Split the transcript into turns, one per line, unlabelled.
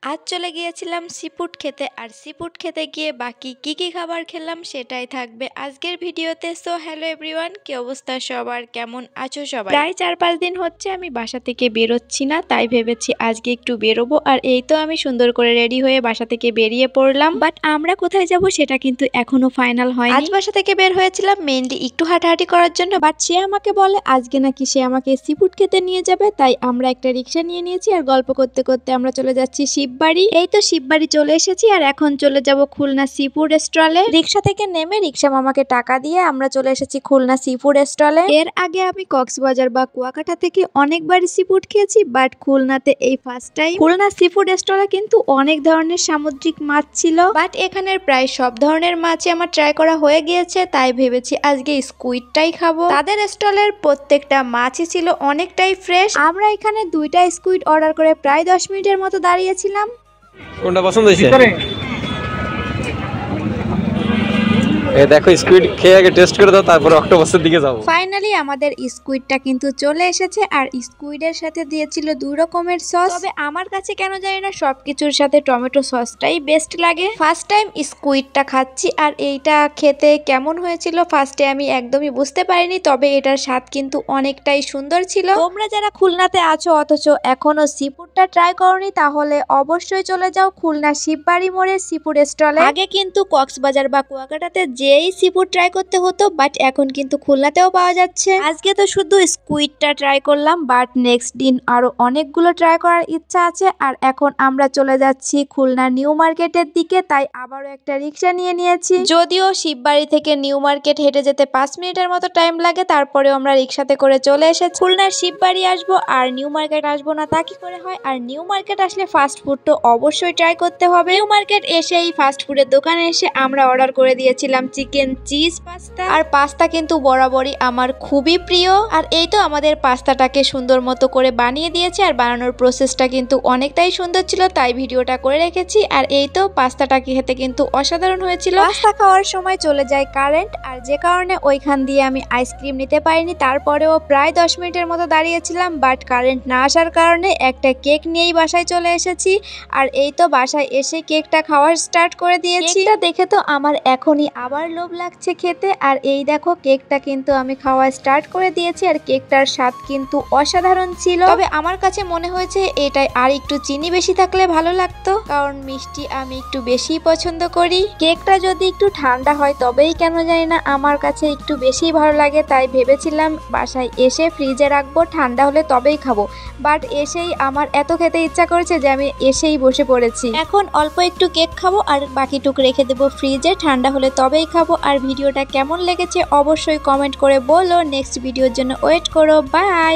আজ চলে গিয়েছিলাম সিফুড খেতে, আর সিফুড খেতে গিয়ে বাকি কি খাবার খেলাম সেটাই থাকবে আজকের ভিডিওতে। সো হ্যালো এভরিওয়ান, কি অবস্থা সবার, কেমন আছো সবাই? প্রায় 4-5 দিন হচ্ছে আমি বাসা থেকে বেরোচ্ছি না, তাই ভেবেছি আজকে একটু বেরোবো। আর এই তো আমি সুন্দর করে রেডি হয়ে বাসা থেকে বেরিয়ে পড়লাম, বাট আমরা কোথায় যাব সেটা কিন্তু এখনো ফাইনাল হয়নি। আজ বাসা থেকে বের হয়েছিলাম মেইনলি একটু হাঁটাহাঁটি করার জন্য, বাট সে আমাকে বলে আজকে নাকি সে আমাকে সিফুড খেতে নিয়ে যাবে, তাই আমরা একটা রিক্সা নিয়ে নিয়েছি আর গল্প করতে করতে আমরা চলে যাচ্ছি শিববাড়ি। এই তো শিববাড়ি চলে এসেছি আর এখন চলে যাব খুলনা সিফুড স্টলে। রিক্সা থেকে নেমে রিক্সা মামাকে টাকা দিয়ে আমরা চলে এসেছি খুলনা সিফুড স্টলে। এর আগে আমি কক্সবাজার বা কুয়াকাটা থেকে অনেকবারই সিফুড খেয়েছি, বাট খুলনাতে এই ফার্স্ট টাইম। খুলনা সিফুড স্টলে কিন্তু অনেক ধরনের সামুদ্রিক মাছ ছিল, বাট এখানের প্রায় সব ধরনের মাছই আমার ট্রাই করা হয়ে গিয়েছে, তাই ভেবেছি আজকে স্কুইডটাই খাবো। তাদের স্টলের প্রত্যেকটা মাছই ছিল অনেকটাই ফ্রেশ। আমরা এখানে 2টা স্কুইড অর্ডার করে প্রায় 10 মিনিটের মতো দাঁড়িয়েছিলাম।
কোনটা পছন্দ হয়েছে? দেখো স্কুইড খেয়ে আগে টেস্ট করে দাও, তারপর অক্টোপাসের দিকে যাবো।
ফাইনালি আমাদের স্কুইডটা কিন্তু চলে এসেছে, আর স্কুইডের সাথে দিয়েছিল 2 রকমের সস। তবে আমার কাছে কেন জানি না সবকিছুর সাথে টমেটো সসটাই বেস্ট লাগে। ফার্স্ট টাইম স্কুইডটা খাচ্ছি, আর এইটা খেতে কেমন হয়েছিল ফার্স্টে আমি একদমই বুঝতে পারিনি, তবে এটার স্বাদ কিন্তু অনেকটাই সুন্দর ছিল। তোমরা যারা খুলনাতে আছো অথচ এখনো সিফুডটা ট্রাই করনি, তাহলে অবশ্যই চলে যাও খুলনা শিববাড়ি মোড়ের সিফুড স্টলে। আগে কিন্তু কক্সবাজার বা কুয়াকাটাতে যেই সিফুড ট্রাই করতে হতো, বাট এখন কিন্তু খুলনাতেও পাওয়া যাচ্ছে। আজকে তো শুধু স্কুইডটা ট্রাই করলাম, বাট নেক্সট দিন আরো অনেকগুলো ট্রাই করার ইচ্ছা আছে। আর এখন আমরা চলে যাচ্ছি খুলনা নিউ মার্কেটের দিকে, তাই আবারও একটা রিক্সা নিয়ে নিয়েছি। যদিও শিববাড়ি থেকে নিউ মার্কেট হেঁটে যেতে 5 মিনিটের মতো টাইম লাগে, তারপরেও আমরা রিক্সাতে করে চলে এসেছি। খুলনার শিববাড়ি আসবো আর নিউ মার্কেট আসবো না তা কি করে হয়? আর নিউ মার্কেট আসলে ফাস্ট ফুড তো অবশ্যই ট্রাই করতে হবে। নিউ মার্কেট এসেই ফাস্ট ফুডের দোকানে এসে আমরা অর্ডার করে দিয়েছিলাম চিকেন চিজ পাস্তা। আর পাস্তা কিন্তু বরাবরই আমার খুবই প্রিয়। আর এই তো আমাদের পাস্তাটাকে সুন্দর মতো করে বানিয়ে দিয়েছে, আর বানানোর প্রসেসটা কিন্তু অনেকটাই সুন্দর ছিল, তাই ভিডিওটা করে রেখেছি। আর এই তো পাস্তাটাকে খেতে কিন্তু অসাধারণ হয়েছিল। পাস্তা খাওয়ার সময় চলে যায় কারেন্ট, আর যে কারণে ওইখান দিয়ে আমি আইসক্রিম নিতে পারিনি। তারপরেও প্রায় 10 মিনিটের মতো দাঁড়িয়েছিলাম, বাট কারেন্ট না আসার কারণে একটা কেক নিয়েই বাসায় চলে এসেছি। আর এই তো বাসায় এসে কেকটা খাওয়া স্টার্ট করে দিয়েছি। কেকটা দেখে তো আমার এখনই আবার লোভ লাগছে খেতে। আর এই দেখো কেকটা কিন্তু আমি খাওয়া স্টার্ট করে দিয়েছি, আর কেকটার স্বাদ কিন্তু অসাধারণ ছিল। তবে আমার কাছে মনে হয়েছে এটাই আর একটু চিনি বেশি থাকলে ভালো লাগতো, কারণ মিষ্টি আমি একটু বেশি পছন্দ করি। কেকটা যদি একটু ঠান্ডা হয় তবেই কেন জানি না আমার কাছে একটু বেশি ভালো লাগে, তাই ভেবেছিলাম বাসায় এসে ফ্রিজে রাখবো, ঠান্ডা হলে তবেই খাবো। বাট এসেই আমার এত খেতে ইচ্ছা করেছে যে আমি এসেই বসে পড়েছি। এখন অল্প একটু কেক খাবো আর বাকিটুক রেখে দেবো ফ্রিজে, ঠান্ডা হলে তবেই খাবো। আর ভিডিওটা কেমন লেগেছে অবশ্যই কমেন্ট করে বলো। নেক্সট ভিডিওর জন্য ওয়েট করো। বাই।